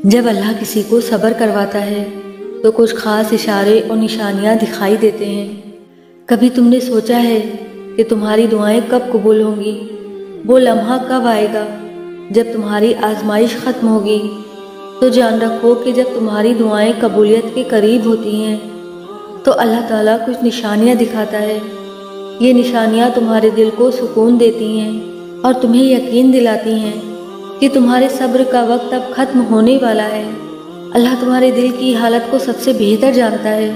جب اللہ کسی کو صبر کرواتا ہے تو کچھ خاص اشارے اور نشانیاں دکھائی دیتے ہیں۔ کبھی تم نے سوچا ہے کہ تمہاری دعائیں کب قبول ہوں گی؟ وہ لمحہ کب آئے گا جب تمہاری آزمائش ختم ہوگی؟ تو جان رکھو کہ جب تمہاری دعائیں قبولیت کے قریب ہوتی ہیں تو اللہ تعالیٰ کچھ نشانیاں دکھاتا ہے۔ یہ نشانیاں تمہارے دل کو سکون دیتی ہیں اور تمہیں یقین دلاتی ہیں کہ تمہارے صبر کا وقت اب ختم ہونے والا ہے۔ اللہ تمہارے دل کی حالت کو سب سے بہتر جانتا ہے۔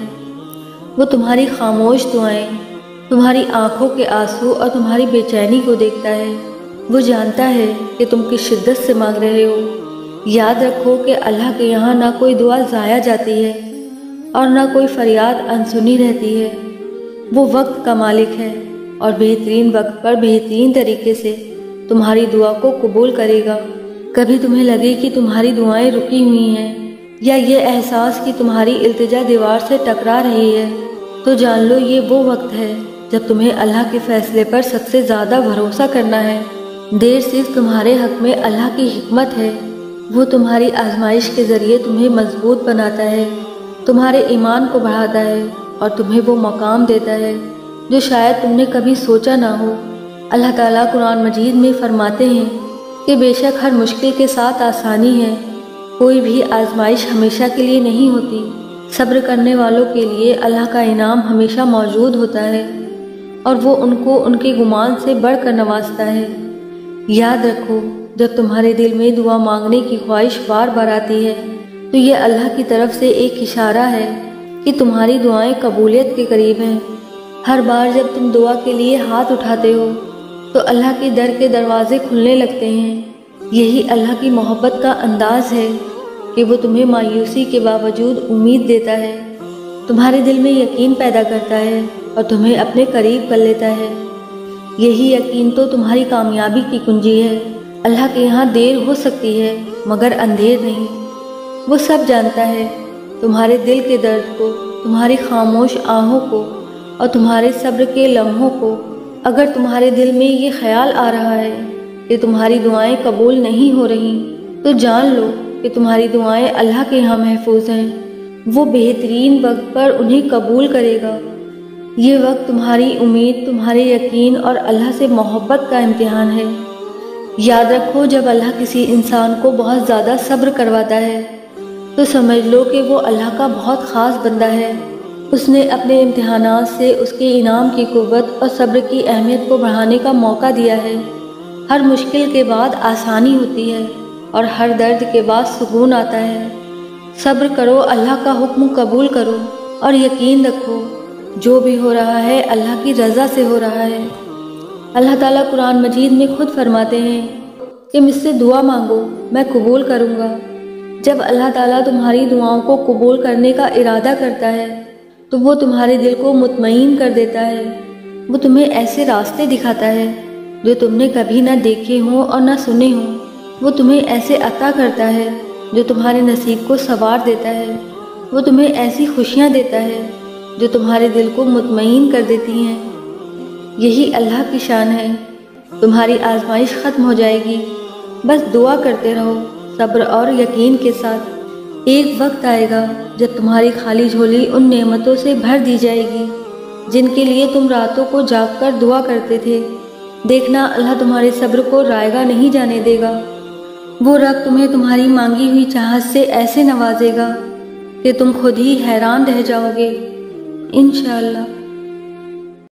وہ تمہاری خاموش دعائیں، تمہاری آنکھوں کے آنسو اور تمہاری بے چینی کو دیکھتا ہے۔ وہ جانتا ہے کہ تم کس شدت سے مانگ رہے ہو۔ یاد رکھو کہ اللہ کے یہاں نہ کوئی دعا ضائع جاتی ہے اور نہ کوئی فریاد انسنی رہتی ہے۔ وہ وقت کا مالک ہے اور بہترین وقت پر بہترین طریقے سے تمہاری دعا کو قبول کرے گا۔ کبھی تمہیں لگے کہ تمہاری دعائیں رکی ہوئی ہیں یا یہ احساس کہ تمہاری التجا دیوار سے ٹکرا رہی ہے، تو جان لو یہ وہ وقت ہے جب تمہیں اللہ کے فیصلے پر سب سے زیادہ بھروسہ کرنا ہے۔ دیر صرف تمہارے حق میں اللہ کی حکمت ہے۔ وہ تمہاری آزمائش کے ذریعے تمہیں مضبوط بناتا ہے، تمہارے ایمان کو بڑھاتا ہے اور تمہیں وہ مقام دیتا ہے جو شاید تم نے کبھی سوچا نہ ہو۔ اللہ تعالیٰ قرآن مجید میں فرماتے ہیں کہ بے شک ہر مشکل کے ساتھ آسانی ہے۔ کوئی بھی آزمائش ہمیشہ کے لیے نہیں ہوتی۔ صبر کرنے والوں کے لیے اللہ کا انعام ہمیشہ موجود ہوتا ہے اور وہ ان کو ان کے گمان سے بڑھ کر نوازتا ہے۔ یاد رکھو، جب تمہارے دل میں دعا مانگنے کی خواہش بار بار آتی ہے تو یہ اللہ کی طرف سے ایک اشارہ ہے کہ تمہاری دعائیں قبولیت کے قریب ہیں۔ ہر بار جب تم دعا کے لیے ہاتھ اٹھاتے ہو تو اللہ کے در کے دروازے کھلنے لگتے ہیں۔ یہی اللہ کی محبت کا انداز ہے کہ وہ تمہیں مایوسی کے باوجود امید دیتا ہے، تمہارے دل میں یقین پیدا کرتا ہے اور تمہیں اپنے قریب کر لیتا ہے۔ یہی یقین تو تمہاری کامیابی کی کنجی ہے۔ اللہ کے یہاں دیر ہو سکتی ہے مگر اندھیر نہیں۔ وہ سب جانتا ہے، تمہارے دل کے درد کو، تمہاری خاموش آہوں کو اور تمہارے صبر کے لمحوں کو۔ اگر تمہارے دل میں یہ خیال آ رہا ہے کہ تمہاری دعائیں قبول نہیں ہو رہی تو جان لو کہ تمہاری دعائیں اللہ کے یہاں محفوظ ہیں۔ وہ بہترین وقت پر انہیں قبول کرے گا۔ یہ وقت تمہاری امید، تمہارے یقین اور اللہ سے محبت کا امتحان ہے۔ یاد رکھو، جب اللہ کسی انسان کو بہت زیادہ صبر کرواتا ہے تو سمجھ لو کہ وہ اللہ کا بہت خاص بندہ ہے۔ اس نے اپنے امتحانات سے اس کے انعام کی قوت اور صبر کی اہمیت کو بڑھانے کا موقع دیا ہے۔ ہر مشکل کے بعد آسانی ہوتی ہے اور ہر درد کے بعد سکون آتا ہے۔ صبر کرو، اللہ کا حکم قبول کرو اور یقین رکھو جو بھی ہو رہا ہے اللہ کی رضا سے ہو رہا ہے۔ اللہ تعالیٰ قرآن مجید میں خود فرماتے ہیں کہ مجھ سے دعا مانگو، میں قبول کروں گا۔ جب اللہ تعالیٰ تمہاری دعاؤں کو قبول کرنے کا ارادہ کرتا ہے تو وہ تمہارے دل کو مطمئن کر دیتا ہے۔ وہ تمہیں ایسے راستے دکھاتا ہے جو تم نے کبھی نہ دیکھے ہوں اور نہ سنے ہوں۔ وہ تمہیں ایسے عطا کرتا ہے جو تمہارے نصیب کو سنوار دیتا ہے۔ وہ تمہیں ایسی خوشیاں دیتا ہے جو تمہارے دل کو مطمئن کر دیتی ہیں۔ یہی اللہ کی شان ہے۔ تمہاری آزمائش ختم ہو جائے گی، بس دعا کرتے رہو صبر اور یقین کے ساتھ۔ ایک وقت آئے گا جب تمہاری خالی جھولی ان نعمتوں سے بھر دی جائے گی جن کے لیے تم راتوں کو جاگ کر دعا کرتے تھے۔ دیکھنا، اللہ تمہارے صبر کو رائیگاں نہیں جانے دے گا۔ وہ رب تمہیں تمہاری مانگی ہوئی چاہت سے ایسے نوازے گا کہ تم خود ہی حیران رہ جاؤ گے، انشاءاللہ۔